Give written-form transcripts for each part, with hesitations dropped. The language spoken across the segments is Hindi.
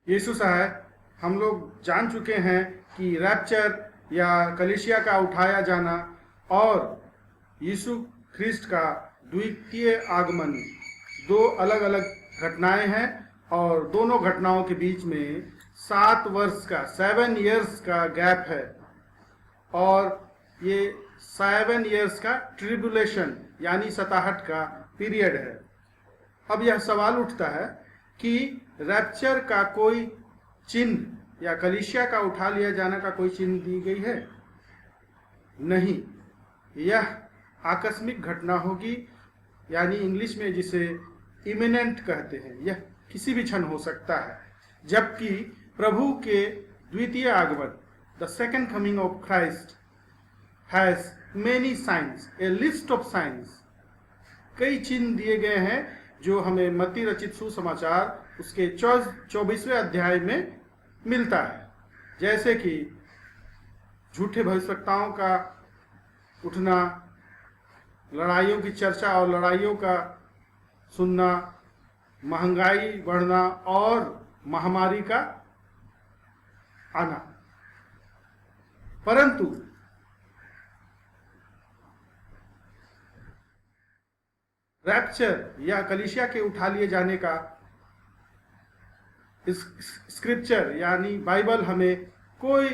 यीशु साहब, हम लोग जान चुके हैं कि रैप्चर या कलीसिया का उठाया जाना और यीशु ख्रिस्ट का द्वितीय आगमन दो अलग अलग घटनाएं हैं और दोनों घटनाओं के बीच में 7 वर्ष का 7 इयर्स का गैप है और ये 7 इयर्स का ट्रिबुलेशन यानी सताहट का पीरियड है। अब यह सवाल उठता है कि रैप्चर का कोई चिन्ह या कलीसिया का उठा लिया जाना का कोई चिन्ह दी गई है? नहीं, यह आकस्मिक घटना होगी, यानी इंग्लिश में जिसे इमिनेंट कहते हैं। यह किसी भी क्षण हो सकता है, जबकि प्रभु के द्वितीय आगमन the second coming of Christ has many science, A list of science, कई चिन्ह दिए गए हैं जो हमें मत्ती रचित सुसमाचार उसके 24वें अध्याय में मिलता है। जैसे कि झूठे भविष्यवक्ताओं का उठना, लड़ाइयों की चर्चा और लड़ाइयों का सुनना, महंगाई बढ़ना और महामारी का आना। परंतु रैप्चर या कलीसिया के उठा लिए जाने का स्क्रिप्चर यानी बाइबल हमें कोई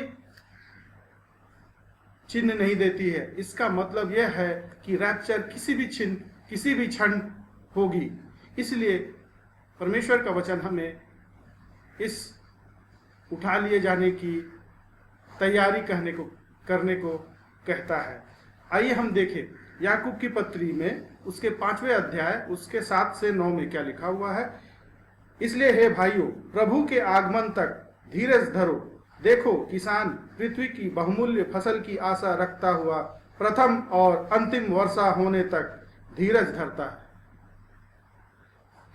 चिन्ह नहीं देती है। इसका मतलब यह है कि रैप्चर किसी भी क्षण होगी। इसलिए परमेश्वर का वचन हमें इस उठा लिए जाने की तैयारी करने को कहता है। आइए हम देखें याकूब की पत्री में उसके 5वें अध्याय उसके 7 से 9 में क्या लिखा हुआ है। इसलिए हे भाइयों, प्रभु के आगमन तक धीरज धरो। देखो, किसान पृथ्वी की बहुमूल्य फसल की आशा रखता हुआ प्रथम और अंतिम वर्षा होने तक धीरज धरता है।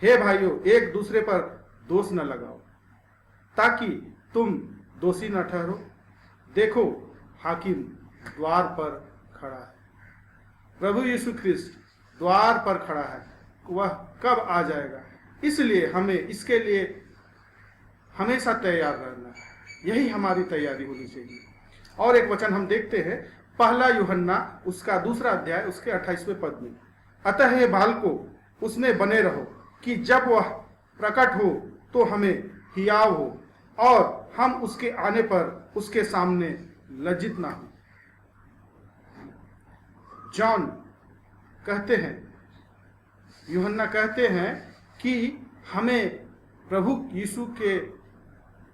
हे भाइयों, एक दूसरे पर दोष न लगाओ ताकि तुम दोषी न ठहरो। देखो, हाकिम द्वार पर खड़ा है। प्रभु यीशु ख्रिस्ट द्वार पर खड़ा है, वह कब आ जाएगा? इसलिए हमें इसके लिए हमेशा तैयार रहना है। यही हमारी तैयारी होनी चाहिए। और एक वचन हम देखते हैं, पहला यूहन्ना उसका 2 अध्याय उसके 28वें पद में, अतः हे बालकों, उसमें बने रहो कि जब वह प्रकट हो तो हमें हियाव हो और हम उसके आने पर उसके सामने लज्जित ना हो। जॉन कहते हैं, यूहन्ना कहते हैं कि हमें प्रभु यीशु के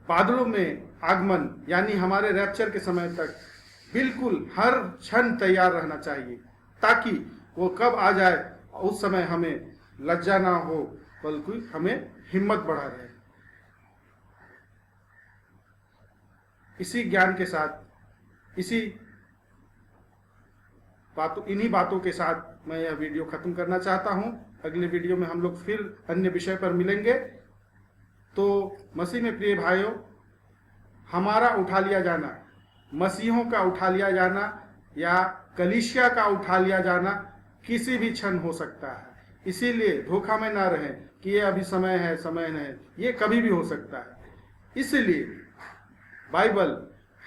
बादलों में आगमन यानी हमारे रैप्चर के समय तक बिल्कुल हर क्षण तैयार रहना चाहिए, ताकि वो कब आ जाए उस समय हमें लज्जा ना हो, बल्कि हमें हिम्मत बढ़ा रहे। इसी ज्ञान के साथ, इन्हीं बातों के साथ मैं यह वीडियो खत्म करना चाहता हूं। अगले वीडियो में हम लोग फिर अन्य विषय पर मिलेंगे। तो मसीह में प्रिय भाइयों, हमारा उठा लिया जाना, मसीहों का उठा लिया जाना या कलीसिया का उठा लिया जाना किसी भी क्षण हो सकता है। इसीलिए धोखा में ना रहें कि ये अभी समय है, समय नहीं, ये कभी भी हो सकता है। इसलिए बाइबल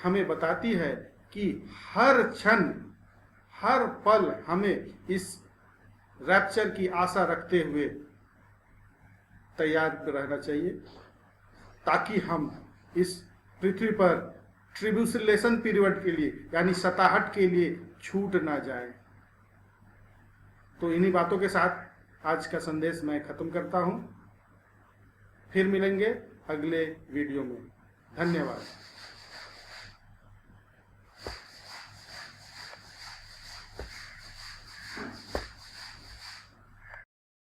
हमें बताती है कि हर क्षण, हर पल हमें इस रैप्चर की आशा रखते हुए तैयार रहना चाहिए, ताकि हम इस पृथ्वी पर ट्रिब्यूलेशन पीरियड के लिए यानी सताहट के लिए छूट ना जाए। तो इन्हीं बातों के साथ आज का संदेश मैं खत्म करता हूं। फिर मिलेंगे अगले वीडियो में। धन्यवाद।